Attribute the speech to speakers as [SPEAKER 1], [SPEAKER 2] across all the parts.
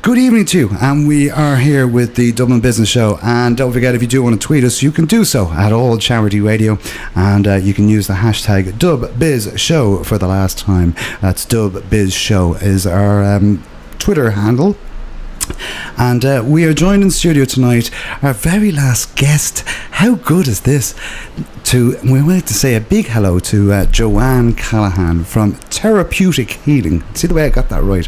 [SPEAKER 1] Good evening to you, and we are here with the Dublin Business Show. And don't forget, if you do want to tweet us, you can do so at All Charity Radio, and you can use the hashtag DubBizShow for the last time. That's DubBizShow is our Twitter handle. And we are joined in studio tonight, our very last guest. How good is this? We wanted to say a big hello to Johann Callaghan from Therapeutic Healing. See the way I got that right?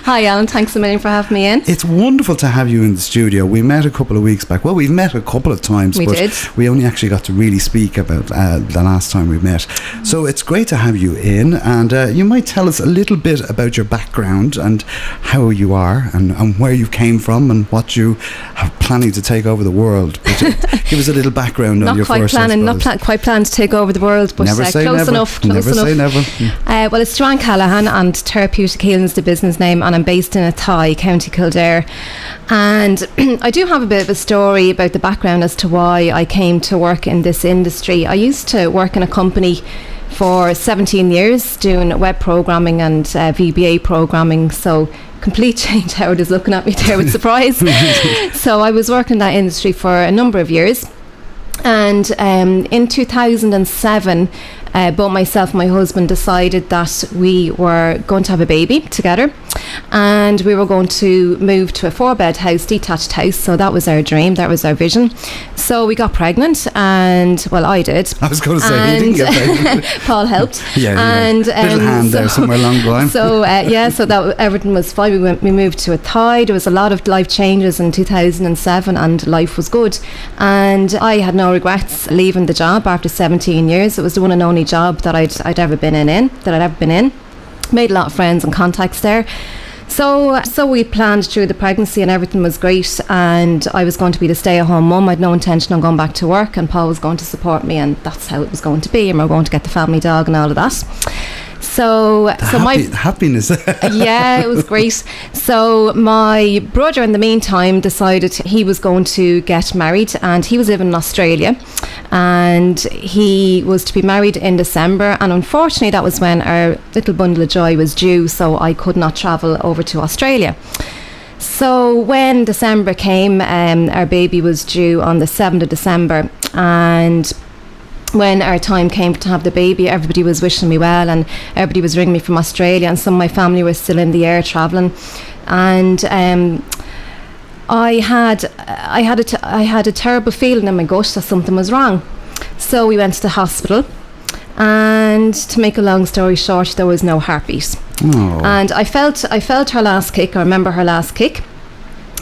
[SPEAKER 2] Hi Alan, thanks a million for having me in.
[SPEAKER 1] It's wonderful to have you in the studio. We met a couple of weeks back. Well, we've met a couple of times, but we only actually got to really speak about the last time we met. So it's great to have you in, and you might tell us a little bit about your background and how you are and where you came from and what you are planning to take over the world. Give us a little background on your first.
[SPEAKER 2] Not quite planning to take over the world, but
[SPEAKER 1] never say
[SPEAKER 2] close
[SPEAKER 1] never.
[SPEAKER 2] enough.
[SPEAKER 1] Never say never.
[SPEAKER 2] Well, it's Johann Callaghan, and Therapeutic Healing is the business name, and I'm based in Athy, County Kildare. And I do have a bit of a story about the background as to why I came to work in this industry. I used to work in a company for 17 years doing web programming and VBA programming, so complete change. Howard is looking at me there with surprise. So I was working in that industry for a number of years. And in 2007, both myself and my husband decided that we were going to have a baby together, and we were going to move to a 4-bed house, detached house. So that was our dream, that was our vision. So we got pregnant, and well, I did.
[SPEAKER 1] I was going to say, you didn't get pregnant.
[SPEAKER 2] Paul helped.
[SPEAKER 1] And little hand there somewhere along the line.
[SPEAKER 2] So so that everything was fine. We moved to Athy. There was a lot of life changes in 2007, and life was good. And I had no regrets leaving the job after 17 years. It was the one and only job that I'd ever been in. Made a lot of friends and contacts there. So we planned through the pregnancy, and everything was great, and I was going to be the stay-at-home mum. I had no intention of going back to work, and Paul was going to support me, and that's how it was going to be, and we were going to get the family dog and all of that. My
[SPEAKER 1] happiness.
[SPEAKER 2] Yeah, it was great. So my brother, in the meantime, decided he was going to get married, and he was living in Australia, and he was to be married in December, and unfortunately that was when our little bundle of joy was due, so I could not travel over to Australia. So when December came, our baby was due on the 7th of December, and when our time came to have the baby, everybody was wishing me well, and everybody was ringing me from Australia, and some of my family were still in the air travelling, and I had a terrible feeling in my gut that something was wrong. So we went to the hospital, and to make a long story short, there was no heartbeat.
[SPEAKER 1] Oh.
[SPEAKER 2] And I felt her last kick. I remember her last kick.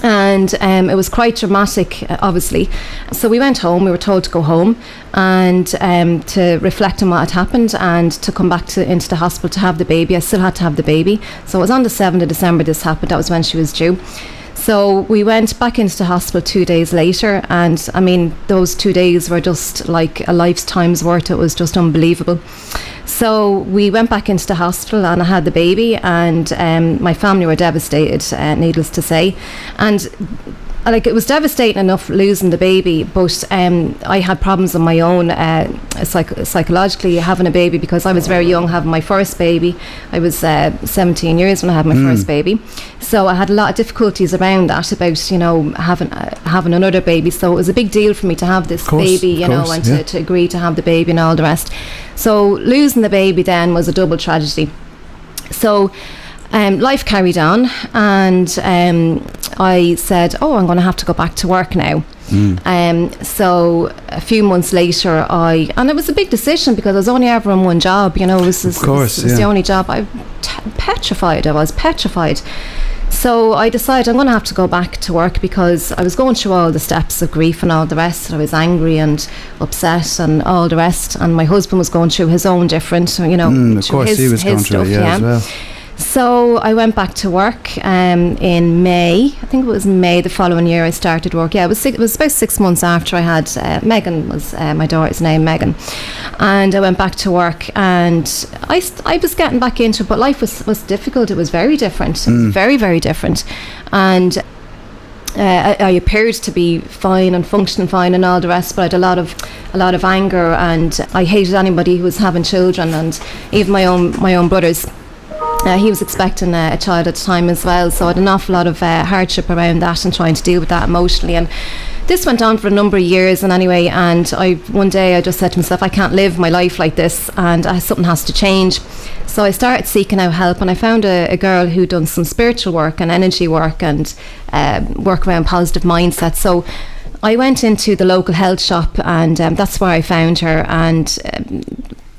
[SPEAKER 2] And it was quite dramatic, obviously. So we went home. We were told to go home and to reflect on what had happened, and to come back into the hospital to have the baby. I still had to have the baby. So it was on the 7th of December this happened. That was when she was due. So we went back into the hospital 2 days later, and I mean, those 2 days were just like a lifetime's worth. It was just unbelievable. So we went back into the hospital, and I had the baby, and my family were devastated, needless to say. And it was devastating enough losing the baby, but I had problems of my own psychologically having a baby, because I was very young having my first baby. I was 17 years when I had my first baby, so I had a lot of difficulties around that, about having another baby. So it was a big deal for me to have this baby, and to agree to have the baby and all the rest. So losing the baby then was a double tragedy. So life carried on, and I said, I'm going to have to go back to work now. So a few months later, and it was a big decision, because I was only ever in one job, it was the only job. I was petrified. So I decided I'm going to have to go back to work, because I was going through all the steps of grief and all the rest. I was angry and upset and all the rest, and my husband was going through his own different,
[SPEAKER 1] of course, he was going through it, as well.
[SPEAKER 2] So I went back to work in May. I think it was May the following year I started work. Yeah, it was about 6 months after I had Megan, was my daughter's name, Megan. And I went back to work, and I was getting back into it, but life was difficult. It was very different. It was very, very different. And I appeared to be fine and functioning fine and all the rest, but I had a lot of anger, and I hated anybody who was having children, and even my own brothers. He was expecting a child at the time as well, so I had an awful lot of hardship around that and trying to deal with that emotionally. And this went on for a number of years, and one day I just said to myself, I can't live my life like this, and something has to change. So I started seeking out help, and I found a girl who'd done some spiritual work and energy work and work around positive mindset. So I went into the local health shop, and that's where I found her. And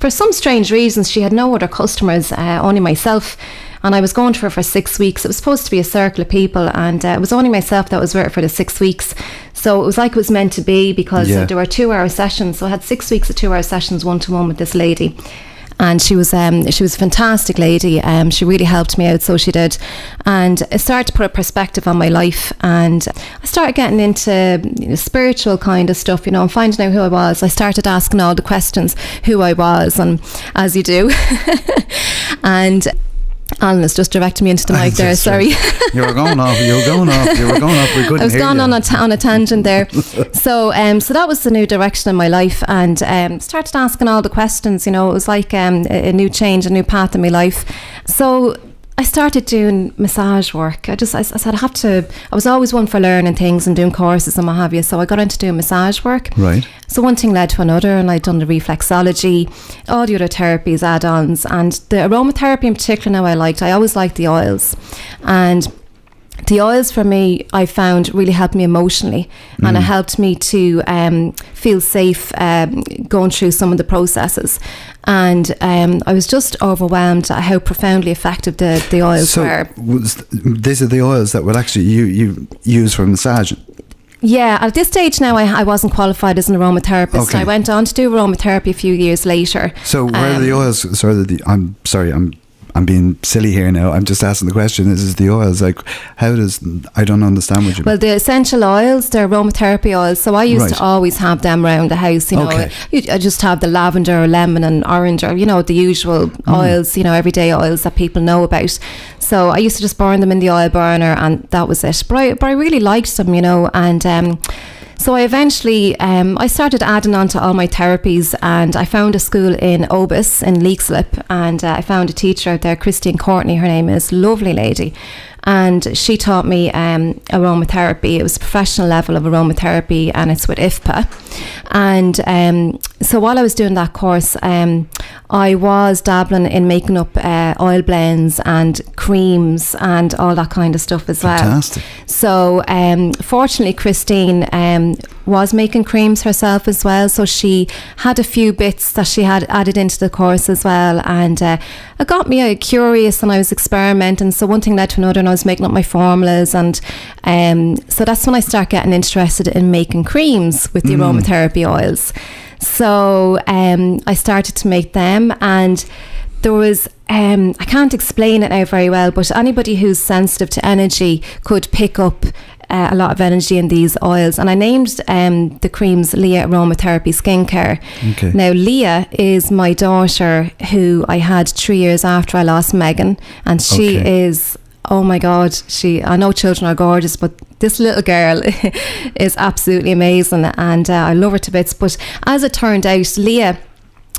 [SPEAKER 2] for some strange reasons, she had no other customers, only myself. And I was going to her for 6 weeks. It was supposed to be a circle of people, and it was only myself that was with her for the 6 weeks. So it was like it was meant to be, because there were 2-hour sessions. So I had 6 weeks of 2-hour sessions, 1-to-1 with this lady. And she was a fantastic lady. She really helped me out, so she did. And it started to put a perspective on my life, and I started getting into spiritual kind of stuff, and finding out who I was. I started asking all the questions who I was, and as you do. And Alan has just directed me into the mic there, sorry.
[SPEAKER 1] You were going off. We couldn't
[SPEAKER 2] I was
[SPEAKER 1] hear
[SPEAKER 2] going
[SPEAKER 1] you.
[SPEAKER 2] on a tangent there. So that was the new direction in my life, and started asking all the questions. It was like a new change, a new path in my life. So I started doing massage work. I said I was always one for learning things and doing courses and what have you. So I got into doing massage work.
[SPEAKER 1] Right.
[SPEAKER 2] So one thing led to another, and I'd done the reflexology, all the other therapies, add-ons, and the aromatherapy in particular. Now I always liked the oils, and the oils for me, I found, really helped me emotionally, and it helped me to feel safe going through some of the processes. And I was just overwhelmed at how profoundly effective the oils were.
[SPEAKER 1] These are the oils that would actually you use for massaging?
[SPEAKER 2] Yeah, at this stage now, I wasn't qualified as an aromatherapist.
[SPEAKER 1] Okay.
[SPEAKER 2] I went on to do aromatherapy a few years later.
[SPEAKER 1] So where are the oils? I'm sorry, I'm being silly here now. I'm just asking the question. Is the oils like? I don't understand what you mean.
[SPEAKER 2] Well, the essential oils, they're aromatherapy oils. So I used to always have them around the house.
[SPEAKER 1] Okay.
[SPEAKER 2] I just have the lavender, or lemon, and orange, or the usual oils. Everyday oils that people know about. So I used to just burn them in the oil burner, and that was it. But I really liked them, and. So I eventually, I started adding on to all my therapies, and I found a school in Obis in Leixlip, and I found a teacher out there, Christine Courtney, her name is, lovely lady. And she taught me aromatherapy. It was a professional level of aromatherapy, and it's with IFPA. And so while I was doing that course, I was dabbling in making up oil blends and creams and all that kind of stuff as well.
[SPEAKER 1] Fantastic.
[SPEAKER 2] So fortunately, Christine was making creams herself as well. So she had a few bits that she had added into the course as well. And it got me curious, and I was experimenting. So one thing led to another, and I was making up my formulas. And so that's when I started getting interested in making creams with the aromatherapy oils. So I started to make them, and there was I can't explain it now very well, but anybody who's sensitive to energy could pick up a lot of energy in these oils. And I named the creams Leah Aromatherapy Skincare.
[SPEAKER 1] Okay.
[SPEAKER 2] Now Leah is my daughter, who I had 3 years after I lost Megan, and she is, oh my God, I know children are gorgeous, but this little girl is absolutely amazing, and I love her to bits. But as it turned out, Leah,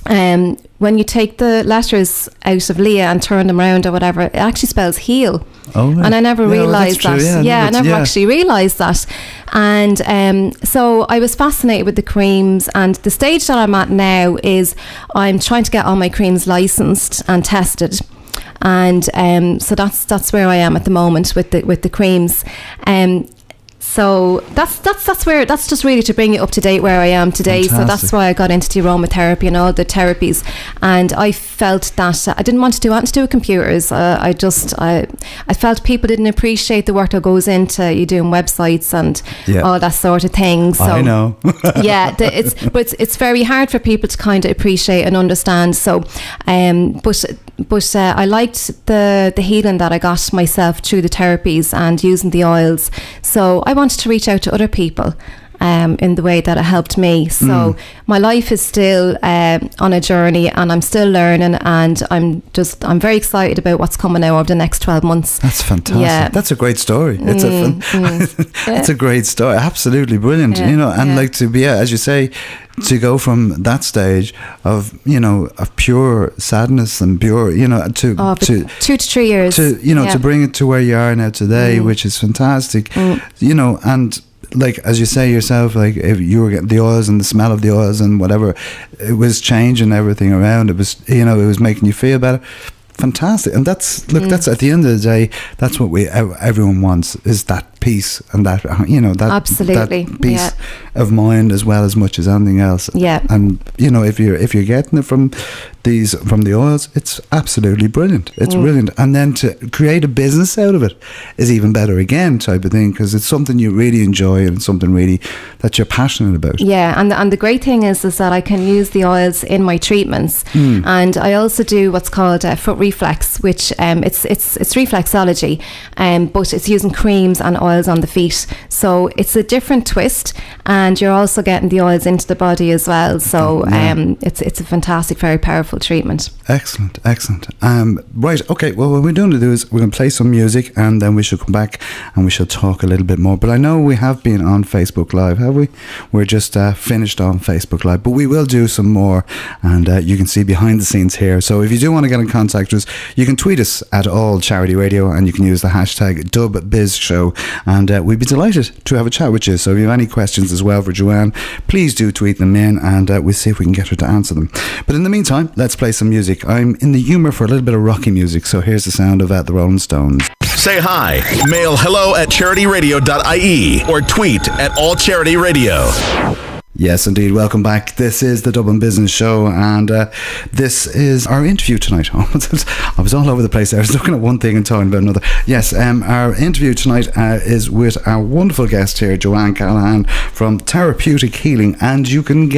[SPEAKER 2] when you take the letters out of Leah and turn them around or whatever, it actually spells heal.
[SPEAKER 1] Oh, right.
[SPEAKER 2] And I never realised that. I never actually realised that. And so I was fascinated with the creams, and the stage that I'm at now is I'm trying to get all my creams licensed and tested. And so that's where I am at the moment with the creams. So that's just really to bring you up to date where I am today.
[SPEAKER 1] Fantastic.
[SPEAKER 2] So that's why I got into the aromatherapy and all the therapies, and I felt that I didn't want to do anything to do with computers. I felt people didn't appreciate the work that goes into you doing websites and all that sort of thing. So
[SPEAKER 1] I know.
[SPEAKER 2] it's very hard for people to kind of appreciate and understand. So but I liked the healing that I got myself through the therapies and using the oils. So I wanted to reach out to other people in the way that it helped me. So my life is still on a journey, and I'm still learning, and I'm very excited about what's coming now over the next 12 months.
[SPEAKER 1] That's fantastic.
[SPEAKER 2] Yeah.
[SPEAKER 1] That's a great story. It's it's a great story. Absolutely brilliant.
[SPEAKER 2] Yeah.
[SPEAKER 1] You know, and
[SPEAKER 2] Yeah.
[SPEAKER 1] like to be, as you say, to go from that stage of, you know, of pure sadness and pure, you know, to
[SPEAKER 2] 2 to 3 years,
[SPEAKER 1] to, you know, to bring it to where you are now today, which is fantastic. You know, and like, as you say yourself, like, if you were getting the oils and the smell of the oils and whatever, it was changing everything around. It was, you know, it was making you feel better. Fantastic. And that's, look, that's at the end of the day, that's what everyone wants, is that peace and that, you know, that
[SPEAKER 2] absolutely,
[SPEAKER 1] that peace of mind as well, as much as anything else.
[SPEAKER 2] Yeah.
[SPEAKER 1] And you know, if you're getting it from the oils, it's absolutely brilliant. It's brilliant. And then to create a business out of it is even better again, type of thing, because it's something you really enjoy and something really that you're passionate about.
[SPEAKER 2] Yeah, and the great thing is that I can use the oils in my treatments, and I also do what's called foot reflex, which it's reflexology, but it's using creams and oils on the feet. So it's a different twist, and you're also getting the oils into the body as well. So it's a fantastic, very powerful treatment.
[SPEAKER 1] Excellent. Right, okay, well, what we're going to do is we're going to play some music, and then we shall come back and we shall talk a little bit more. But I know we have been on Facebook Live, have we? We're just finished on Facebook Live, but we will do some more, and you can see behind the scenes here. So if you do want to get in contact with us, you can tweet us at All Charity Radio, and you can use the hashtag DubBizShow, and we'd be delighted to have a chat with you. So if you have any questions as well for Joanne, please do tweet them in, and we'll see if we can get her to answer them. But in the meantime, let's play some music. I'm in the humour for a little bit of rocky music, so here's the sound of the Rolling Stones.
[SPEAKER 3] Say hi. Mail hello@charityradio.ie or tweet at All Charity Radio.
[SPEAKER 1] Yes, indeed. Welcome back. This is the Dublin Business Show, and this is our interview tonight. I was all over the place there. I was looking at one thing and talking about another. Yes, our interview tonight is with our wonderful guest here, Johann Callaghan from Therapeutic Healing, and you can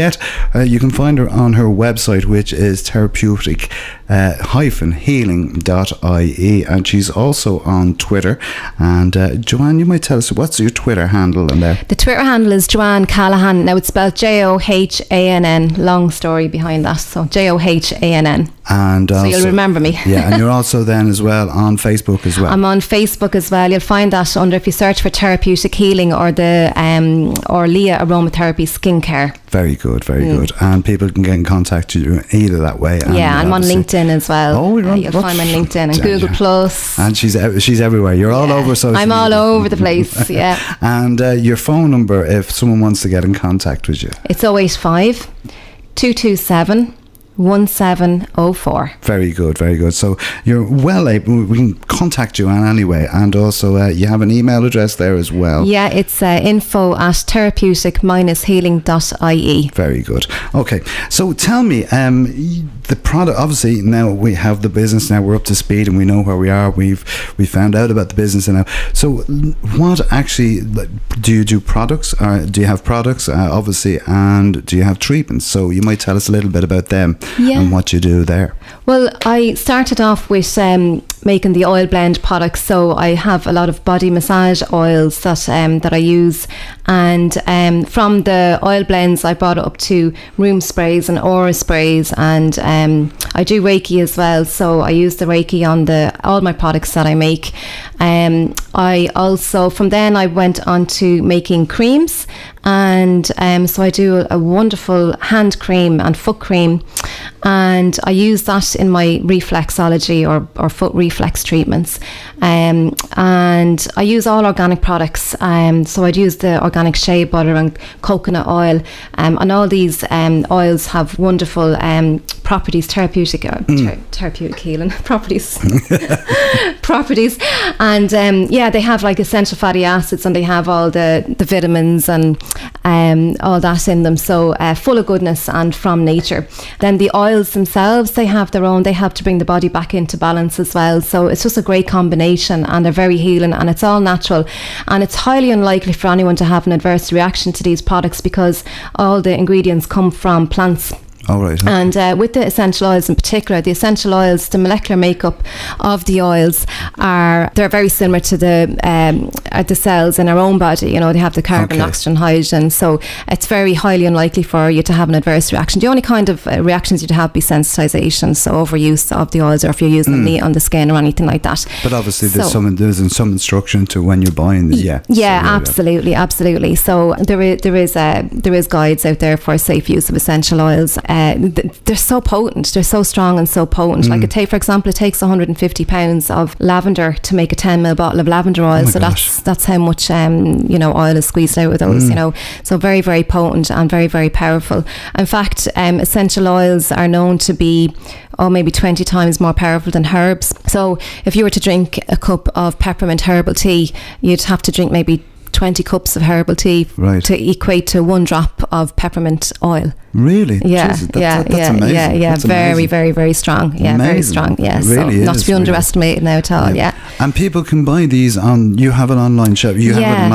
[SPEAKER 1] find her on her website, which is therapeutic-healing.ie, and she's also on Twitter. And Joanne, you might tell us, what's your Twitter handle in there?
[SPEAKER 2] The Twitter handle is Johann Callaghan. Now it's spelled Johann, long story behind that, so Johann.
[SPEAKER 1] And
[SPEAKER 2] so
[SPEAKER 1] also,
[SPEAKER 2] you'll remember me.
[SPEAKER 1] Yeah, and you're also then as well on Facebook as well.
[SPEAKER 2] I'm on Facebook as well. You'll find that under, if you search for Therapeutic Healing or the or Leah Aromatherapy Skincare.
[SPEAKER 1] Very good, very good. And people can get in contact with you either that way. And
[SPEAKER 2] I'm on LinkedIn as well.
[SPEAKER 1] Oh,
[SPEAKER 2] you'll find me on LinkedIn and Google Plus.
[SPEAKER 1] And she's everywhere. You're all over social media.
[SPEAKER 2] I'm all over the place, yeah.
[SPEAKER 1] And your phone number, if someone wants to get in contact with you?
[SPEAKER 2] It's 085 227 1704.
[SPEAKER 1] Very good, very good. So you're well able, we can contact you on anyway, and also you have an email address there as well.
[SPEAKER 2] Yeah, it's info@therapeutic-healing.ie.
[SPEAKER 1] Very good. Okay, so tell me, the product, obviously now we have the business, now we're up to speed and we know where we are, we found out about the business now. So what actually, do you do products, or do you have products, obviously, and do you have treatments? So you might tell us a little bit about them.
[SPEAKER 2] Yeah.
[SPEAKER 1] And what you do there.
[SPEAKER 2] Well, I started off with making the oil blend products, so I have a lot of body massage oils that I use, and from the oil blends I brought it up to room sprays and aura sprays, and I do Reiki as well, so I use the Reiki on all my products that I make. I also, from then I went on to making creams, and so I do a wonderful hand cream and foot cream, and I use that in my reflexology or foot reflex treatments, and I use all organic products, so I'd use the organic shea butter and coconut oil, and all these oils have wonderful properties, therapeutic healing properties and they have like essential fatty acids, and they have all the vitamins and all that in them, so full of goodness and from nature. Then the oils themselves, they have their own, they help to bring the body back into balance as well, so it's just a great combination, and they're very healing, and it's all natural, and it's highly unlikely for anyone to have an adverse reaction to these products because all the ingredients come from plants.
[SPEAKER 1] All right.
[SPEAKER 2] And with the essential oils in particular, the essential oils, the molecular makeup of the oils they're very similar to the the cells in our own body. They have the carbon, oxygen, hydrogen. So it's very highly unlikely for you to have an adverse reaction. The only kind of reactions you'd have be sensitization, so overuse of the oils, or if you're using them on the skin or anything like that.
[SPEAKER 1] But obviously there's some instruction to when you're buying them.
[SPEAKER 2] Absolutely. So there is guides out there for safe use of essential oils. They're so potent, they're so strong and so potent. Like for example, it takes 150 pounds of lavender to make a 10ml bottle of lavender oil. So that's how much oil is squeezed out of those. So very, very potent and very, very powerful. In fact, essential oils are known to be maybe 20 times more powerful than herbs. So if you were to drink a cup of peppermint herbal tea, you'd have to drink maybe 20 cups of herbal tea to equate to 1 drop of peppermint oil.
[SPEAKER 1] Really?
[SPEAKER 2] Yeah.
[SPEAKER 1] Jesus, that's amazing.
[SPEAKER 2] Yeah.
[SPEAKER 1] That's
[SPEAKER 2] very,
[SPEAKER 1] amazing.
[SPEAKER 2] very, very strong. Yeah,
[SPEAKER 1] amazing.
[SPEAKER 2] very strong. Yeah.
[SPEAKER 1] Really
[SPEAKER 2] so not to be underestimated now at all. Yeah.
[SPEAKER 1] And people can buy these you have an online shop. You have them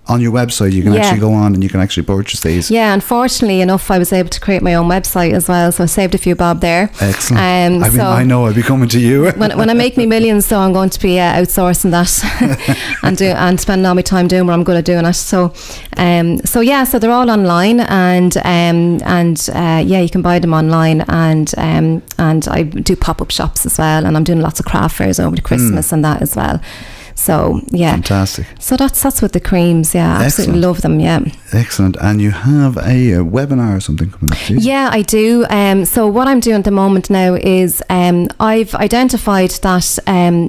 [SPEAKER 1] on your website. You can actually go on and you can actually purchase these.
[SPEAKER 2] Yeah, unfortunately enough, I was able to create my own website as well, so I saved a few bob there.
[SPEAKER 1] Excellent. I know I'll be coming to you.
[SPEAKER 2] when I make me millions, so I'm going to be outsourcing that and spending all my time doing what I'm good at doing it. So they're all online, and you can buy them online, and I do pop-up shops as well, and I'm doing lots of craft fairs over the Christmas and that as well. So
[SPEAKER 1] fantastic.
[SPEAKER 2] So that's with the creams. Yeah, absolutely love them. Yeah,
[SPEAKER 1] excellent. And you have a webinar or something coming up too?
[SPEAKER 2] Yeah, I do. So what I'm doing at the moment now is I've identified that a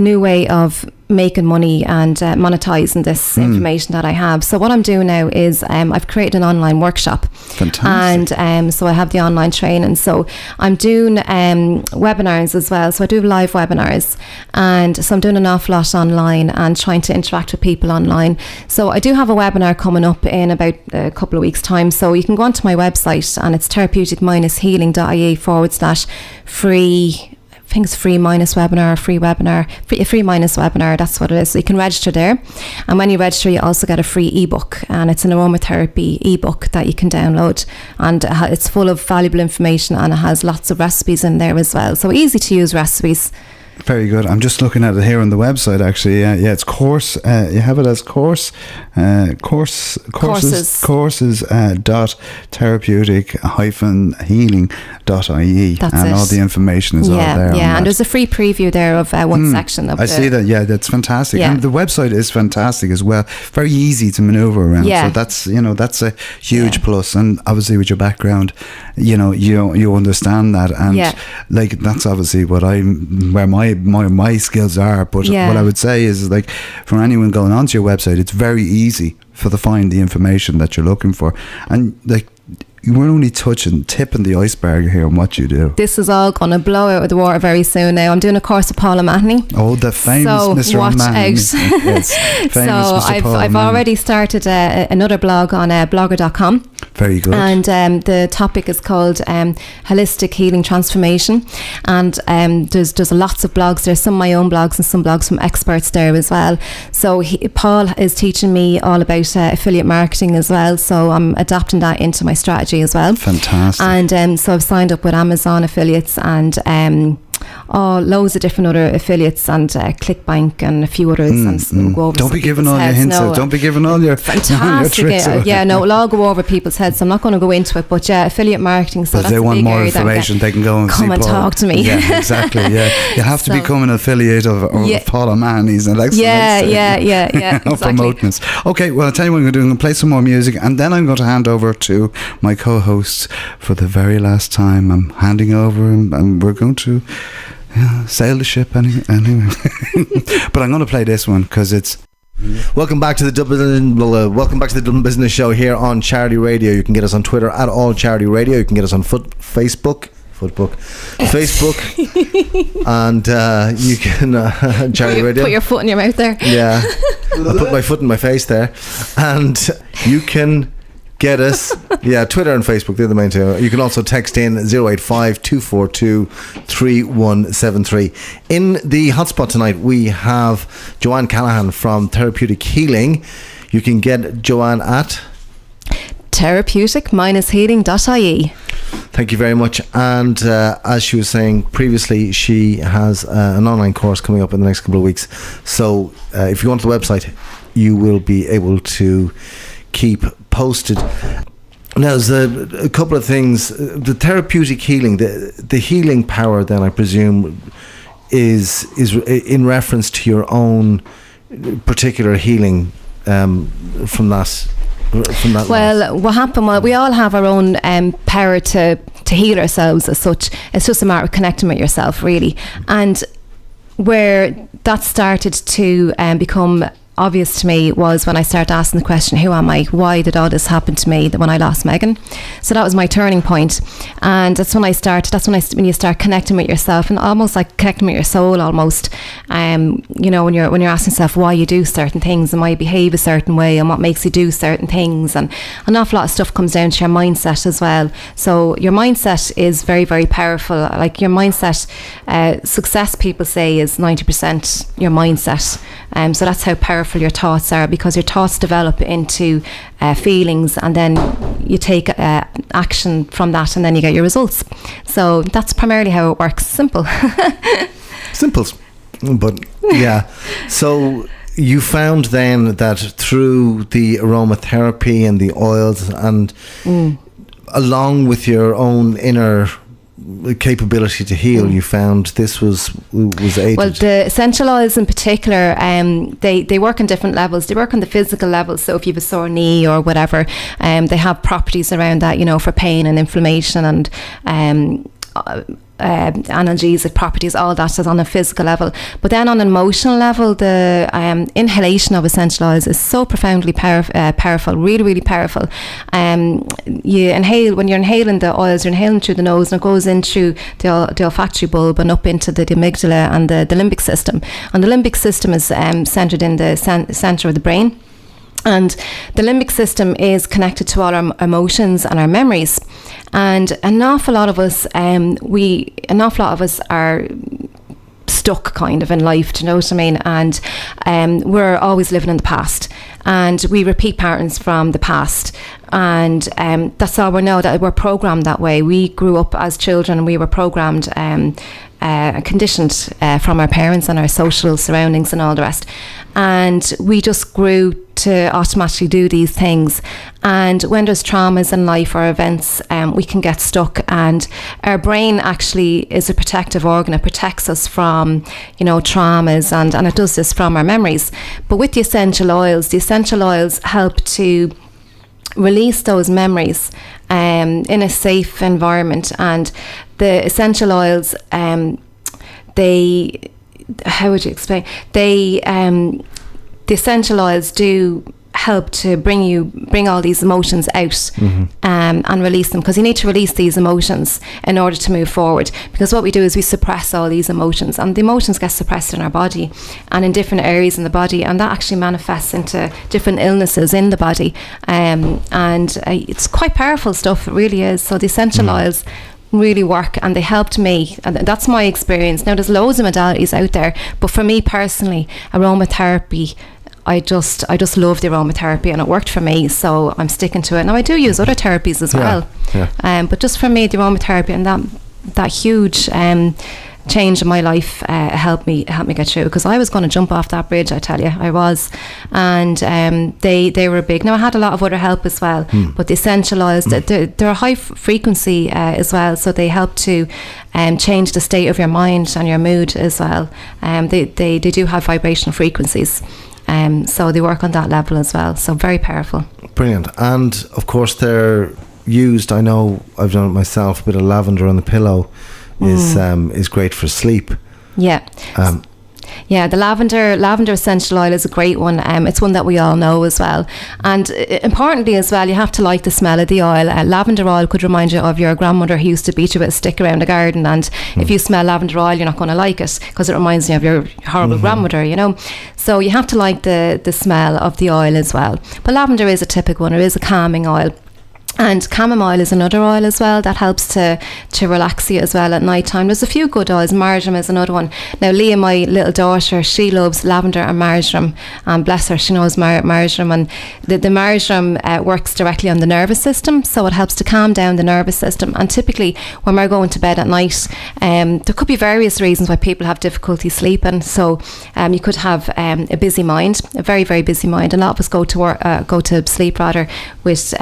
[SPEAKER 2] new way of making money and monetizing this information that I have. So what I'm doing now is I've created an online workshop.
[SPEAKER 1] Fantastic.
[SPEAKER 2] And so I have the online training. So I'm doing webinars as well. So I do live webinars, and so I'm doing an awful lot online and trying to interact with people online. So I do have a webinar coming up in about a couple of weeks' time. So you can go onto my website, and it's therapeutic-healing.ie/free. I think it's free minus webinar, free minus webinar, that's what it is. So you can register there, and when you register you also get a free ebook, and it's an aromatherapy ebook that you can download, and it's full of valuable information, and it has lots of recipes in there as well, so easy to use recipes.
[SPEAKER 1] Very good. I'm just looking at it here on the website actually. Yeah, it's course. You have it as courses dot therapeutic-healing.ie, and all the information is all there.
[SPEAKER 2] Yeah, and there's a free preview there of one section of
[SPEAKER 1] see that. Yeah, that's fantastic.
[SPEAKER 2] Yeah.
[SPEAKER 1] And the website is fantastic as well. Very easy to maneuver around.
[SPEAKER 2] Yeah.
[SPEAKER 1] So that's a huge plus. And obviously with your background, you understand that, and like that's obviously where my skills are. But what I would say is, like, for anyone going onto your website, it's very easy to find the information that you're looking for, and like we're only tipping the iceberg here on what you do.
[SPEAKER 2] This is all going to blow out of the water very soon now. I'm doing a course with Paul O'Mahony.
[SPEAKER 1] Oh, the famous Mr.
[SPEAKER 2] Watch
[SPEAKER 1] O'Mahony.
[SPEAKER 2] out.
[SPEAKER 1] Yes,
[SPEAKER 2] so I've already started another blog on blogger.com.
[SPEAKER 1] Very good.
[SPEAKER 2] And the topic is called Holistic Healing Transformation. And there's lots of blogs. There's some of my own blogs and some blogs from experts there as well. So Paul is teaching me all about affiliate marketing as well. So I'm adapting that into my strategy as well.
[SPEAKER 1] Fantastic.
[SPEAKER 2] And so I've signed up with Amazon affiliates and loads of different other affiliates and ClickBank and a few others. And we'll go over.
[SPEAKER 1] Don't be giving all your hints out. Don't be giving all your
[SPEAKER 2] fantastic
[SPEAKER 1] tricks out.
[SPEAKER 2] We'll all go over people's heads, so I'm not going to go into it, but affiliate marketing, so
[SPEAKER 1] if
[SPEAKER 2] that's
[SPEAKER 1] they want more information, they can go and
[SPEAKER 2] come
[SPEAKER 1] see
[SPEAKER 2] and
[SPEAKER 1] Paul.
[SPEAKER 2] talk to me.
[SPEAKER 1] Yeah, exactly. Yeah, you have to become an affiliate of Paul O'Mahony's and
[SPEAKER 2] exactly.
[SPEAKER 1] promoting us. Okay, well, I'll tell you what I'm going to do. I'm going to play some more music, and then I'm going to hand over to my co-hosts for the very last time. I'm handing over, and we're going to sail the ship anyway. But I'm going to play this one because it's.
[SPEAKER 4] Welcome back to the Dublin Business Show here on Charity Radio. You can get us on Twitter at All Charity Radio. You can get us on Facebook, and you can Charity Radio.
[SPEAKER 2] Put your foot in your mouth there.
[SPEAKER 4] Yeah, I put my foot in my face there, and you can get us, Twitter and Facebook, they're the main two. You can also text in 085-242-3173. In the hotspot tonight, we have Johann Callaghan from Therapeutic Healing. You can get Johann at
[SPEAKER 2] therapeutic-healing.ie.
[SPEAKER 4] Thank you very much. And as she was saying previously, she has an online course coming up in the next couple of weeks. So if you go onto the website, you will be able to keep posted. Now, there's a couple of things. The therapeutic healing, the healing power, then I presume, is in reference to your own particular healing from that.
[SPEAKER 2] Well, what happened? Well, we all have our own power to heal ourselves as such. It's just a matter of connecting with yourself, really. And where that started to become obvious to me was when I started asking the question, who am I? Why did all this happen to me when I lost Megan? So that was my turning point. And that's when I started, when you start connecting with yourself, and almost like connecting with your soul almost, when you're asking yourself why you do certain things and why you behave a certain way and what makes you do certain things. And an awful lot of stuff comes down to your mindset as well. So your mindset is very, very powerful. Like your mindset, success people say is 90% your mindset. So that's how powerful your thoughts are, because your thoughts develop into feelings, and then you take action from that, and then you get your results. So that's primarily how it works. Simple.
[SPEAKER 4] Simples. But yeah. So you found then that through the aromatherapy and the oils, and along with your own inner capability to heal, you found this was aided.
[SPEAKER 2] Well, the essential oils in particular, they work on different levels. They work on the physical level. So if you have a sore knee or whatever, they have properties around that, for pain and inflammation and analgesic properties, all that is on a physical level. But then on an emotional level, the inhalation of essential oils is so profoundly powerful, really, really powerful. You inhale, when you're inhaling the oils, you're inhaling through the nose, and it goes in through the olfactory bulb and up into the amygdala and the limbic system. And the limbic system is centered in the center of the brain. And the limbic system is connected to all our emotions and our memories. And an awful lot of us are stuck kind of in life, do you know what I mean? And we're always living in the past, and we repeat patterns from the past. And that's all we know, that we're programmed that way. We grew up as children, we were programmed, conditioned from our parents and our social surroundings and all the rest. And we just grew to automatically do these things. And when there's traumas in life or events, we can get stuck. And our brain actually is a protective organ. It protects us from, traumas, and it does this from our memories. But with the essential oils help to release those memories in a safe environment. And the essential oils, how would you explain? The essential oils do help to bring all these emotions out, and release them, because you need to release these emotions in order to move forward. Because what we do is we suppress all these emotions, and the emotions get suppressed in our body and in different areas in the body, and that actually manifests into different illnesses in the body, and it's quite powerful stuff, it really is. So the essential oils really work, and they helped me, and that's my experience. Now there's loads of modalities out there, but for me personally, aromatherapy, I just love the aromatherapy, and it worked for me, so I'm sticking to it. Now I do use other therapies as well, but just for me, the aromatherapy and that huge change in my life helped me get through, because I was going to jump off that bridge, I tell you, I was. And they were big. Now I had a lot of other help as well, but the essential oils, they're a high frequency as well, so they help to change the state of your mind and your mood as well. They do have vibrational frequencies, so they work on that level as well, so very powerful. Brilliant.
[SPEAKER 4] And of course they're used, I know I've done it myself, a bit of lavender on the pillow is great for sleep.
[SPEAKER 2] Yeah. The lavender essential oil is a great one. It's one that we all know as well. And importantly as well, you have to like the smell of the oil. Lavender oil could remind you of your grandmother who used to beat you with a stick around the garden. And if you smell lavender oil, you're not going to like it, because it reminds you of your horrible grandmother, So you have to like the smell of the oil as well. But lavender is a typical one. It is a calming oil. And chamomile is another oil as well that helps to relax you as well at night time. There's a few good oils. Marjoram is another one. Now, Leah, my little daughter, she loves lavender and marjoram. And bless her, she knows marjoram. And the marjoram works directly on the nervous system, so it helps to calm down the nervous system. And typically, when we're going to bed at night, there could be various reasons why people have difficulty sleeping. So you could have a busy mind, a very, very busy mind. A lot of us go to sleep rather with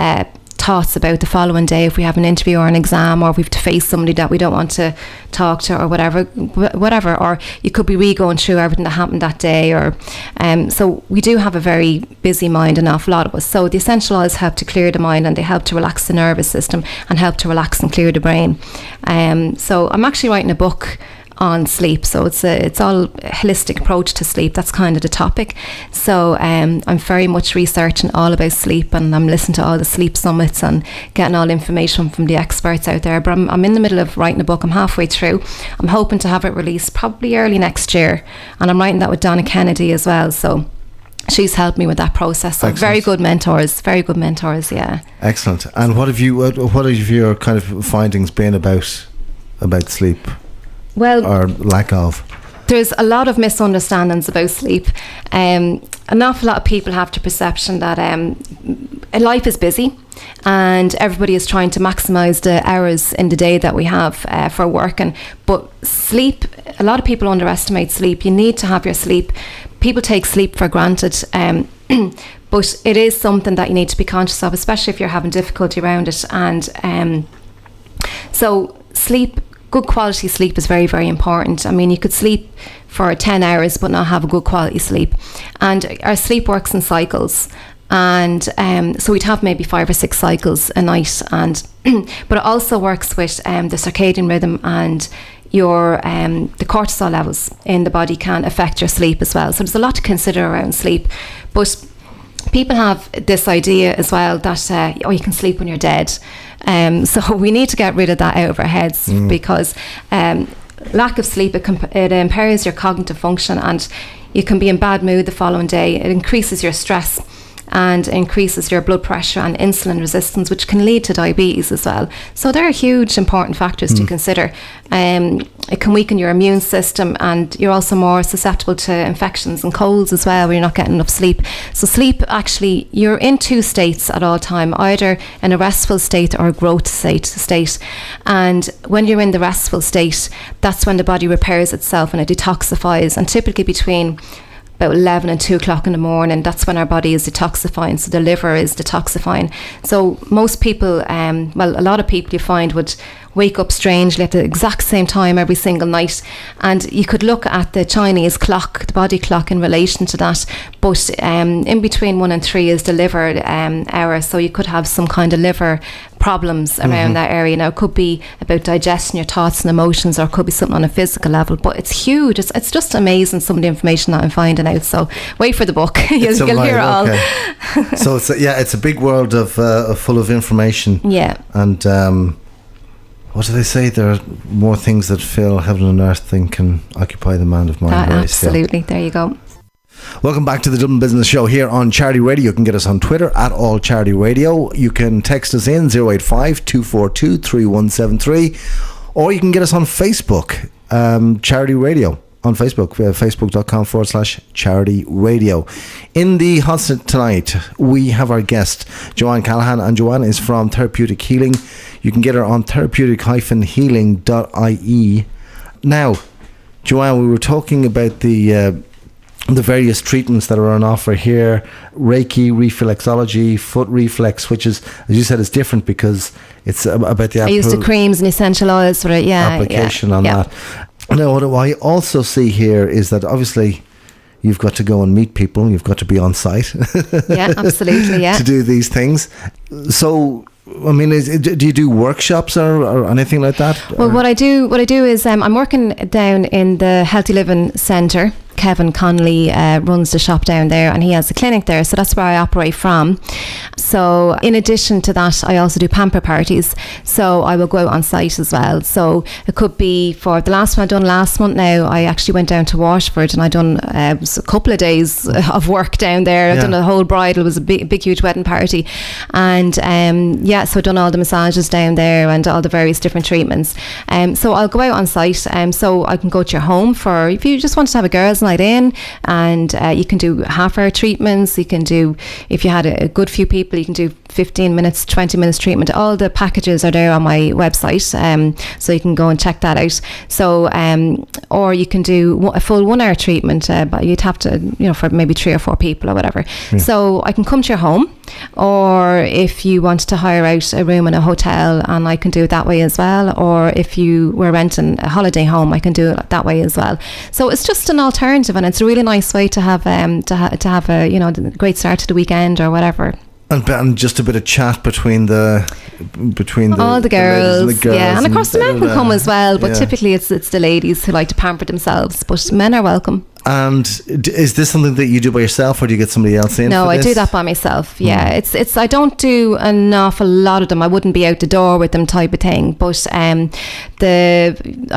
[SPEAKER 2] thoughts about the following day, if we have an interview or an exam, or if we have to face somebody that we don't want to talk to, or whatever, or you could be re-going through everything that happened that day, or so we do have a very busy mind, an awful lot of us. So the essential oils help to clear the mind, and they help to relax the nervous system and help to relax and clear the brain. So I'm actually writing a book on sleep, so it's all a holistic approach to sleep. That's kind of the topic. So I'm very much researching all about sleep, and I'm listening to all the sleep summits and getting all information from the experts out there. But I'm in the middle of writing a book. I'm halfway through. I'm hoping to have it released probably early next year, and I'm writing that with Donna Kennedy as well. So she's helped me with that process. So very good mentors, yeah.
[SPEAKER 4] Excellent. And what have your kind of findings been about sleep?
[SPEAKER 2] Well,
[SPEAKER 4] or lack of?
[SPEAKER 2] There's a lot of misunderstandings about sleep. An awful lot of people have the perception that life is busy and everybody is trying to maximise the hours in the day that we have for work. But sleep, a lot of people underestimate sleep. You need to have your sleep. People take sleep for granted. But it is something that you need to be conscious of, especially if you're having difficulty around it. And so sleep, good quality sleep is very, very important. I mean, you could sleep for 10 hours but not have a good quality sleep. And our sleep works in cycles. And so we'd have maybe 5 or 6 cycles a night. And but it also works with the circadian rhythm, and your the cortisol levels in the body can affect your sleep as well. So there's a lot to consider around sleep. But people have this idea as well that you can sleep when you're dead. So we need to get rid of that out of our heads, because lack of sleep, it impairs your cognitive function, and you can be in bad mood the following day. It increases your stress and increases your blood pressure and insulin resistance, which can lead to diabetes as well. So there are huge important factors to consider. It can weaken your immune system, and you're also more susceptible to infections and colds as well, where you're not getting enough sleep. So sleep, actually, you're in 2 states at all time, either in a restful state or a growth state. And when you're in the restful state, that's when the body repairs itself and it detoxifies, and typically between about 11 and 2 o'clock in the morning, that's when our body is detoxifying, so the liver is detoxifying. So most people, a lot of people you find would wake up strangely at the exact same time every single night, and you could look at the Chinese clock, the body clock, in relation to that, but in between 1 and 3 is the liver hour, so you could have some kind of liver problems around that area. Now, it could be about digesting your thoughts and emotions, or it could be something on a physical level, but it's huge. It's just amazing, some of the information that I'm finding out. So wait for the book. You'll hear it all.
[SPEAKER 4] So it's a big world of full of information.
[SPEAKER 2] Yeah.
[SPEAKER 4] And what do they say? There are more things that fill heaven and earth than can occupy the mind of mind.
[SPEAKER 2] Absolutely. There you go.
[SPEAKER 4] Welcome back to the Dublin Business Show here on Charity Radio. You can get us on Twitter at All Charity Radio. You can text us in 085 242 3173, or you can get us on Facebook, Charity Radio on Facebook, facebook.com/Charity Radio. In the hot seat tonight, we have our guest, Johann Callaghan, and Johann is from Therapeutic Healing. You can get her on therapeutic-healing.ie. Now, Johann, we were talking about the various treatments that are on offer here: Reiki, reflexology, foot reflex, which is, as you said, is different because it's about the
[SPEAKER 2] I use the creams and essential oils for it.
[SPEAKER 4] Application on that. Now, what I also see here is that obviously you've got to go and meet people. You've got to be on site.
[SPEAKER 2] Yeah, absolutely. Yeah.
[SPEAKER 4] To do these things. So, I mean, do you do workshops or anything like that?
[SPEAKER 2] Well, what I do is I'm working down in the Healthy Living Centre, Kevin Connolly runs the shop down there, and he has a clinic there, so that's where I operate from. So in addition to that, I also do pamper parties, so I will go out on site as well. So it could be, for the last one I done last month now, I actually went down to Waterford and I done a couple of days of work down there. I've done a whole bridal, it was a big huge wedding party, and so I've done all the massages down there and all the various different treatments. So I'll go out on site, so I can go to your home for, if you just want to have a girls' night in, and you can do half-hour treatments. You can do, if you had a good few people, you can do 15 minutes, 20 minutes treatment. All the packages are there on my website, so you can go and check that out. So or you can do a full 1 hour treatment, but you'd have to, for maybe 3 or 4 people or whatever. So I can come to your home, or if you want to hire out a room in a hotel, and I can do it that way as well. Or if you were renting a holiday home, I can do it that way as well. So it's just an alternative, and it's a really nice way to have a great start to the weekend or whatever.
[SPEAKER 4] And just a bit of chat between the
[SPEAKER 2] all the girls, yeah, and of course the men can come as well, but
[SPEAKER 4] yeah.
[SPEAKER 2] Typically it's the ladies who like to pamper themselves, but men are welcome.
[SPEAKER 4] And is this something that you do by yourself, or do you get somebody else in?
[SPEAKER 2] No,
[SPEAKER 4] for
[SPEAKER 2] I
[SPEAKER 4] this?
[SPEAKER 2] do that by myself. Yeah, it's I don't do an awful lot of them. I wouldn't be out the door with them type of thing. But I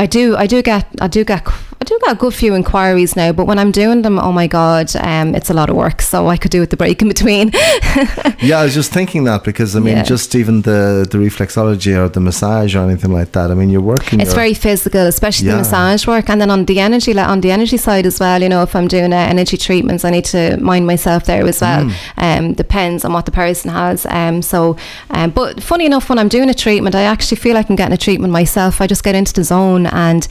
[SPEAKER 2] do get a good few inquiries now. But when I'm doing them, oh my God, it's a lot of work. So I could do it the break in between.
[SPEAKER 4] Yeah, I was just thinking that, because I mean, just even the reflexology or the massage or anything like that. I mean, you're working.
[SPEAKER 2] It's very physical, especially the massage work, and then on the energy side as well. If I'm doing energy treatments, I need to mind myself there as well. Depends on what the person has. But funny enough, when I'm doing a treatment, I actually feel like I'm getting a treatment myself. I just get into the zone and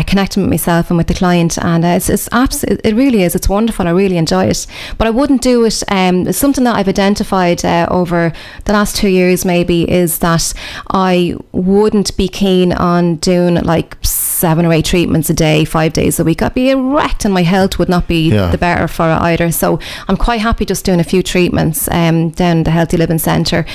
[SPEAKER 2] connecting with myself and with the client, and it really is. It's wonderful. I really enjoy it. But I wouldn't do it. It's something that I've identified over the last 2 years, maybe, is that I wouldn't be keen on doing like 7 or 8 treatments a day, 5 days a week. I'd be wrecked, and my health would not be the better for it either. So I'm quite happy just doing a few treatments down the Healthy Living Centre,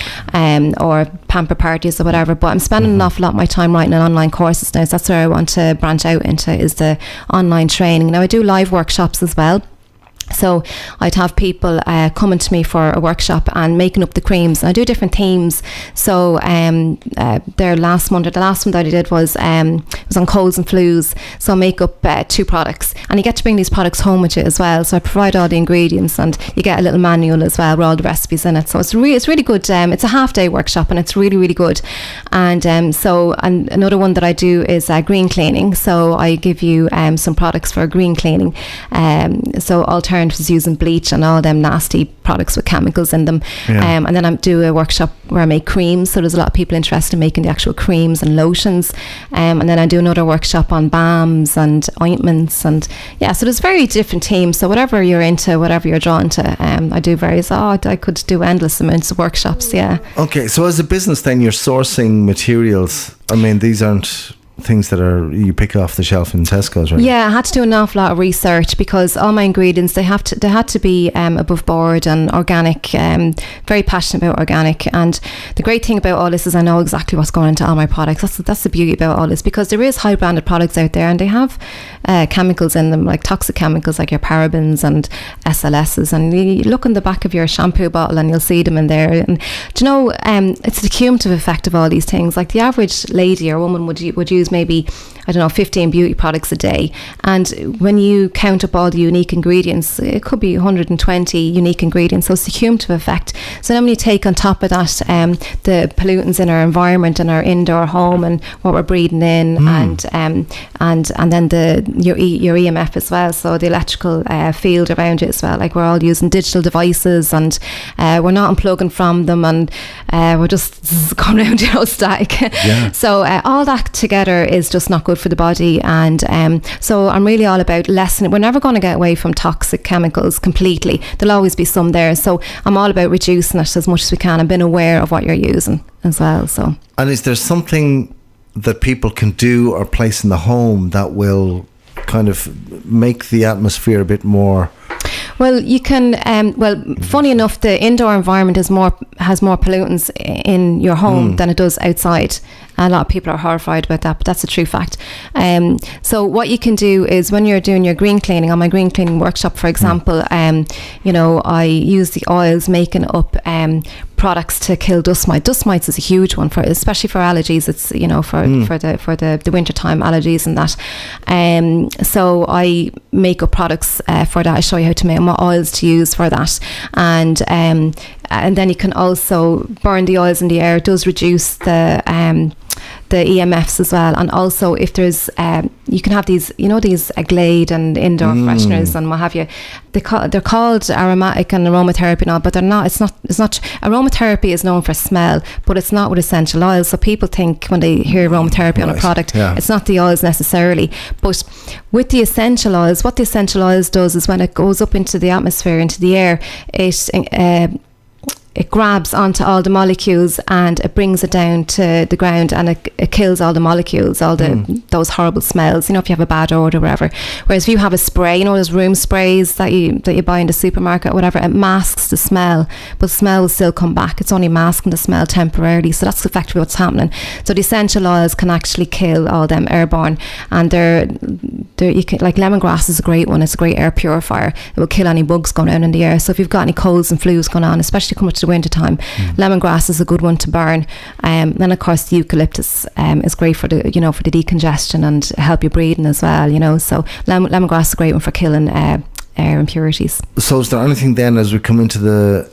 [SPEAKER 2] or pamper parties or whatever. But I'm spending an awful lot of my time writing on online courses now. So that's where I want to branch out into, is the online training. Now I do live workshops as well. So I'd have people coming to me for a workshop and making up the creams. And I do different themes. So the last one that I did was on colds and flus. So I make up 2 products, and you get to bring these products home with you as well. So I provide all the ingredients, and you get a little manual as well with all the recipes in it. So it's really good. It's a half-day workshop, and it's really good. And and another one that I do is green cleaning. So I give you some products for green cleaning. So alternatives using bleach and all them nasty products with chemicals in them. And then I do a workshop where I make creams. So there's a lot of people interested in making the actual creams and lotions. And then I do another workshop on balms and ointments, and so there's very different themes. So whatever you're into, whatever you're drawn to, I do various. I could do endless amounts of workshops. Yeah.
[SPEAKER 4] Okay, so as a business, then you're sourcing materials. I mean, these aren't things that you pick off the shelf in Tesco's, right?
[SPEAKER 2] Yeah, I had to do an awful lot of research, because all my ingredients, they had to be above board and organic. Very passionate about organic, and the great thing about all this is I know exactly what's going into all my products. That's the beauty about all this, because there is high branded products out there, and they have chemicals in them, like toxic chemicals like your parabens and SLSs, and you look in the back of your shampoo bottle and you'll see them in there. And do you know, it's the cumulative effect of all these things. Like the average lady or woman would use maybe, 15 beauty products a day, and when you count up all the unique ingredients, it could be 120 unique ingredients. So it's the cumulative effect. So then when you take on top of that the pollutants in our environment and our indoor home and what we're breathing in, and then your EMF as well, so the electrical field around it as well. Like we're all using digital devices, and we're not unplugging from them, and we're just going around static. So all that together is just not good for the body. And so I'm really all about lessening. We're never going to get away from toxic chemicals completely. There'll always be some there. So I'm all about reducing it as much as we can and being aware of what you're using as well. So. And
[SPEAKER 4] is there something that people can do or place in the home that will kind of make the atmosphere a bit more?
[SPEAKER 2] Well, you can. Funny enough, the indoor environment has more pollutants in your home than it does outside. A lot of people are horrified about that, but that's a true fact. So what you can do is, when you're doing your green cleaning, on my green cleaning workshop, for example, I use the oils making up products to kill dust mites. Dust mites is a huge one, especially for allergies. It's for the wintertime allergies and that. So I make up products for that. I show you how to make what oils to use for that, and then you can also burn the oils in the air. It does reduce the EMFs as well. And also, if there's you can have these Glade and indoor fresheners and what have you. They're called aromatic and aromatherapy and all, but they're not. It's not. Aromatherapy is known for smell, but it's not with essential oils. So people think when they hear aromatherapy on a product, it's not the oils necessarily. But with the essential oils, what the essential oils does is, when it goes up into the atmosphere, into the air, it grabs onto all the molecules and it brings it down to the ground, and it kills all the molecules, all those horrible smells, if you have a bad odor or whatever. Whereas if you have a spray, those room sprays that you buy in the supermarket or whatever, it masks the smell, but the smell will still come back. It's only masking the smell temporarily. So that's effectively what's happening. So the essential oils can actually kill all them airborne, and you can, like lemongrass is a great one. It's a great air purifier. It will kill any bugs going around in the air. So if you've got any colds and flus going on, especially coming to the winter time, lemongrass is a good one to burn. Then of course the eucalyptus is great for the for the decongestion and help you breathing as well. So lemongrass is a great one for killing air impurities. So
[SPEAKER 4] is there anything then, as we come into the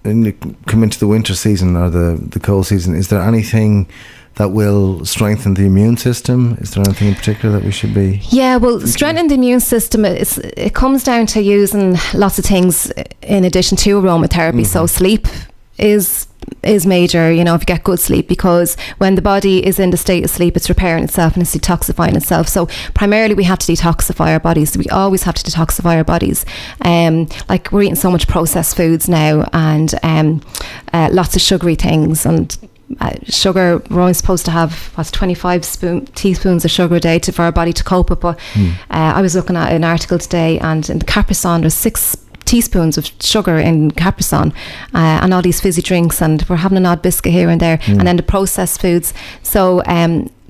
[SPEAKER 4] winter season or the cold season, is there anything that will strengthen the immune system? Is there anything in particular that we should be? Yeah, well, strengthening the immune system, it comes down to using lots of things in addition to aromatherapy. So sleep is major, if you get good sleep, because when the body is in the state of sleep, it's repairing itself and it's detoxifying itself. So primarily we have to detoxify our bodies. We always have to detoxify our bodies. Like we're eating so much processed foods now, and lots of sugary things, and sugar, we're only supposed to have 25 teaspoons of sugar a day for our body to cope with. But I was looking at an article today, and in the Capri-Sun there's 6 teaspoons of sugar in Capri-Sun, and all these fizzy drinks, and we're having an odd biscuit here and there, and then the processed foods. So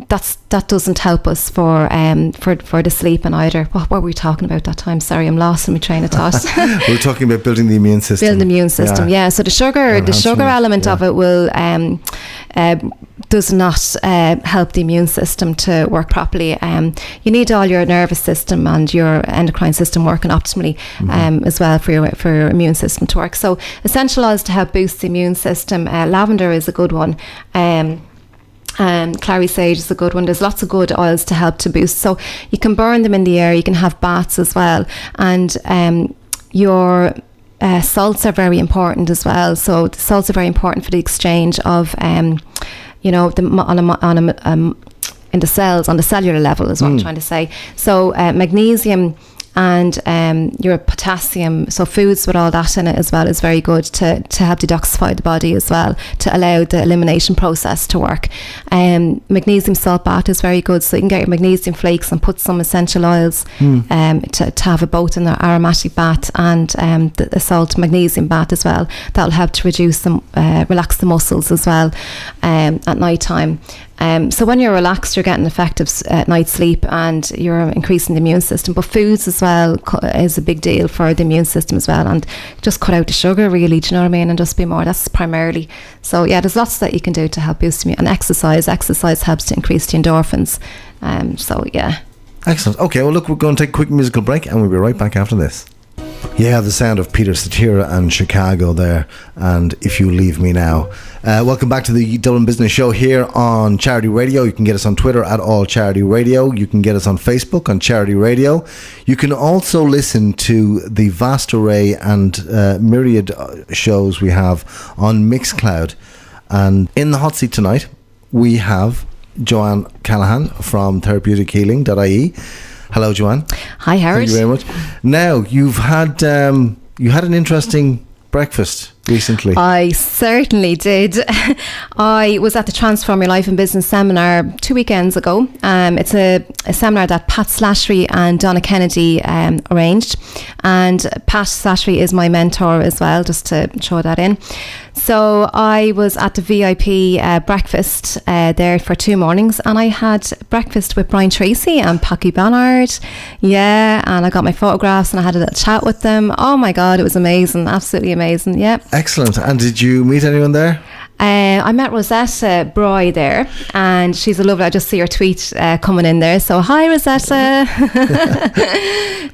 [SPEAKER 4] that doesn't help us for the sleeping either. What were we talking about that time? Sorry, I'm lost in my train of thought. We're talking about building the immune system.
[SPEAKER 2] Building the immune system, yeah. So the sugar element of it will does not help the immune system to work properly. You need all your nervous system and your endocrine system working optimally as well for your immune system to work. So essential oils to help boost the immune system. Lavender is a good one. Clary sage is a good one. There's lots of good oils to help to boost. So you can burn them in the air. You can have baths as well. And your salts are very important as well. So the salts are very important for the exchange of in the cells, on the cellular level is what I'm trying to say. So magnesium and your potassium, so foods with all that in it as well, is very good to help detoxify the body as well, to allow the elimination process to work. Magnesium salt bath is very good, so you can get your magnesium flakes and put some essential oils to have it both in the aromatic bath and the salt magnesium bath as well. That'll help to reduce relax the muscles as well at night time. So when you're relaxed, you're getting effective night sleep and you're increasing the immune system. But foods as well is a big deal for the immune system as well. And just cut out the sugar, really, do you know what I mean? And just be more, that's primarily. So yeah, there's lots that you can do to help boost immune. And exercise helps to increase the endorphins. So yeah. Excellent. Okay, well look, we're going to take a quick musical break and we'll be right back after this. Yeah, the sound of Peter Cetera and Chicago there, and If You Leave Me Now. Welcome back to the Dublin Business Show here on Charity Radio. You can get us on Twitter at All Charity Radio. You can get us on Facebook on Charity Radio. You can also listen to the vast array and myriad shows we have on Mixcloud. And in the hot seat tonight, we have Johann Callaghan from therapeutic-healing.ie. Hello, Joanne. Hi, Howard. Thank you very much. Now, you had an interesting breakfast
[SPEAKER 4] recently?
[SPEAKER 2] I certainly did. I was at the Transform Your Life and Business seminar 2 weekends ago. It's a seminar that Pat Slattery and Donna Kennedy arranged. And Pat Slattery is my mentor as well, just to throw that in. So I was at the VIP breakfast there for 2 mornings, and I had breakfast with Brian Tracy and Paki Bernard. Yeah, and I got my photographs and I had a little chat with them. Oh my God, it was amazing. Absolutely amazing. Yeah.
[SPEAKER 4] Excellent. And did you meet anyone there?
[SPEAKER 2] I met Rosetta Bry there, and she's a lovely. I just see her tweet coming in there. So hi, Rosetta.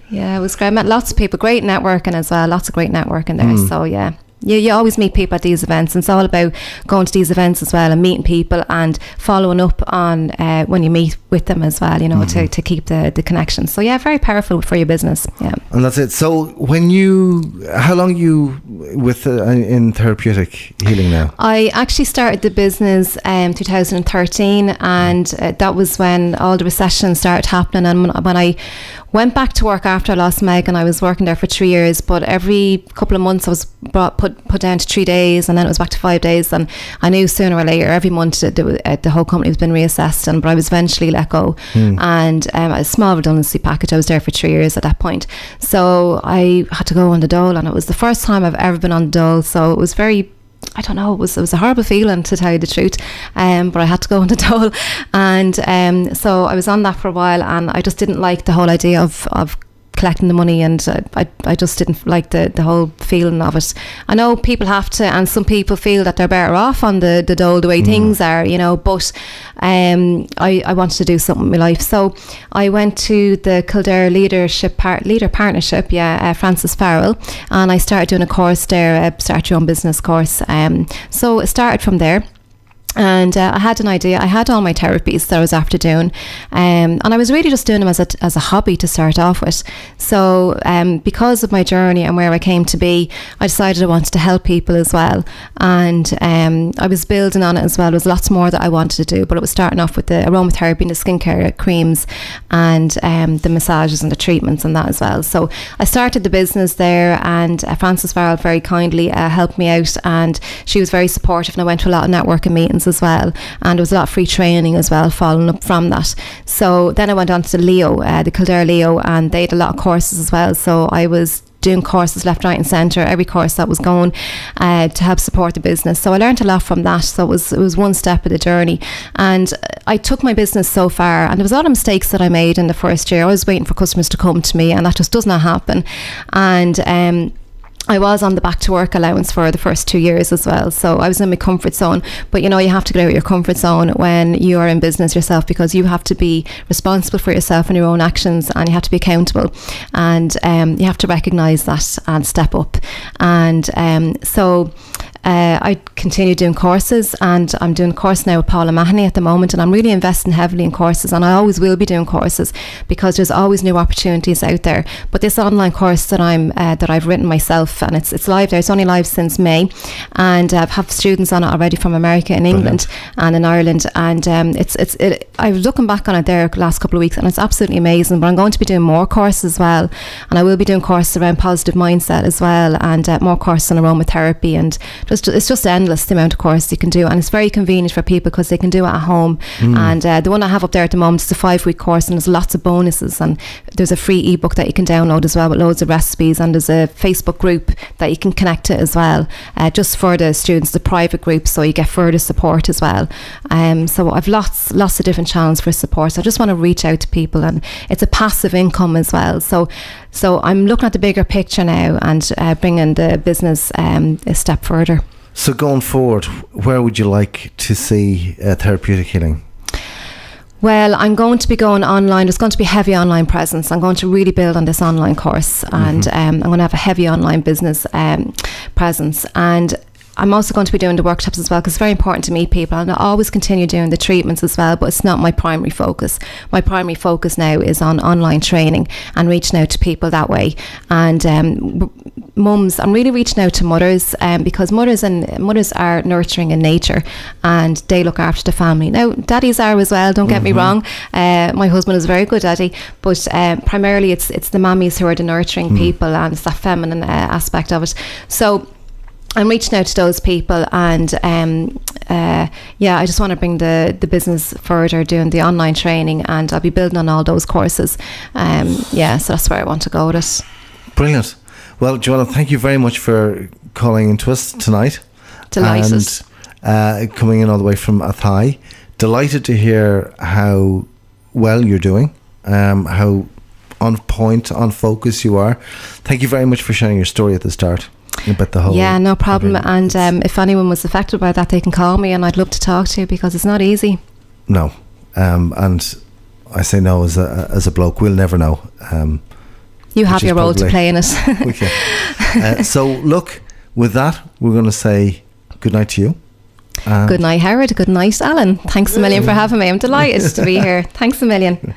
[SPEAKER 2] Yeah, it was great. I met lots of people. Great networking as well. Lots of great networking there. So yeah. You always meet people at these events, and it's all about going to these events as well and meeting people and following up on when you meet with them as well, to keep the connection. So yeah, very powerful for your business. Yeah. And
[SPEAKER 4] that's it. So how long are you with in therapeutic healing now?
[SPEAKER 2] I actually started the business 2013, and that was when all the recession started happening, and when I went back to work after I lost Meg, and I was working there for 3 years, but every couple of months I was put down to 3 days, and then it was back to 5 days, and I knew sooner or later every month the whole company was been reassessed, but I was eventually let go. And a small redundancy package. I was there for 3 years at that point, so I had to go on the dole, and it was the first time I've ever been on the dole, so it was very, I don't know, it was a horrible feeling, to tell you the truth, but I had to go on the dole, and so I was on that for a while, and I just didn't like the whole idea of collecting the money, and I just didn't like the whole feeling of it. I know people have to, and some people feel that they're better off on the dole the way things are, but I wanted to do something with my life, so I went to the Kildare Leader Partnership, Francis Farrell, and I started doing a course there, a Start Your Own Business course, so it started from there. And I had an idea. I had all my therapies that I was after doing, and I was really just doing them as a hobby to start off with. So because of my journey and where I came to be, I decided I wanted to help people as well, and I was building on it as well. There was lots more that I wanted to do, but it was starting off with the aromatherapy and the skincare creams, and the massages and the treatments and that as well. So I started the business there, and Frances Farrell very kindly helped me out, and she was very supportive, and I went to a lot of networking meetings as well, and there was a lot of free training as well following up from that. So then I went on to the Kildare Leo, and they had a lot of courses as well, so I was doing courses left, right and centre, every course that was going to help support the business. So I learned a lot from that. So it was one step of the journey, and I took my business so far, and there was a lot of mistakes that I made in the first year. I was waiting for customers to come to me, and that just does not happen, and I was on the back to work allowance for the first 2 years as well, so I was in my comfort zone. But you have to get out of your comfort zone when you are in business yourself, because you have to be responsible for yourself and your own actions, and you have to be accountable, and you have to recognise that and step up. And so I continue doing courses, and I'm doing a course now with Paula Mahoney at the moment, and I'm really investing heavily in courses, and I always will be doing courses because there's always new opportunities out there. But this online course that I've written myself, and it's live there. It's only live since May, and I've had students on it already from America and England and in Ireland, and I was looking back on it there the last couple of weeks, and it's absolutely amazing. But I'm going to be doing more courses as well, and I will be doing courses around positive mindset as well, and more courses on aromatherapy, and it's just endless the amount of courses you can do, and it's very convenient for people because they can do it at home. And the one I have up there at the moment is a 5-week course, and there's lots of bonuses, and there's a free ebook that you can download as well with loads of recipes, and there's a Facebook group that you can connect to as well, just for the students, the private group, so you get further support as well. So I've lots of different channels for support, so I just want to reach out to people, and it's a passive income as well. So I'm looking at the bigger picture now, and bringing the business a step further.
[SPEAKER 4] So going forward, where would you like to see therapeutic healing?
[SPEAKER 2] Well, I'm going to be going online. There's going to be heavy online presence. I'm going to really build on this online course, and I'm going to have a heavy online business presence, and I'm also going to be doing the workshops as well, because it's very important to meet people, and I always continue doing the treatments as well, but it's not my primary focus. My primary focus now is on online training and reaching out to people that way. And mums, I'm really reaching out to mothers, because mothers are nurturing in nature, and they look after the family. Now, daddies are as well, don't get me wrong. My husband is a very good daddy, but primarily it's the mammies who are the nurturing people, and it's that feminine aspect of it. So I'm reaching out to those people, and I just want to bring the business further, doing the online training, and I'll be building on all those courses. So that's where I want to go with it.
[SPEAKER 4] Brilliant. Well, Joanna, thank you very much for calling into us tonight.
[SPEAKER 2] Delighted.
[SPEAKER 4] And coming in all the way from Athy. Delighted to hear how well you're doing, how on point, on focus you are. Thank you very much for sharing your story at the start about the whole.
[SPEAKER 2] Yeah, no problem. And if anyone was affected by that, they can call me, and I'd love to talk to you, because it's not easy.
[SPEAKER 4] No, and I say no as a bloke. We'll never know.
[SPEAKER 2] You have your role to play in it.
[SPEAKER 4] Okay. So look, with that, we're going to say good night to you.
[SPEAKER 2] Good night, Howard. Good night, Alan. Thanks a million for having me. I'm delighted to be here. Thanks a million.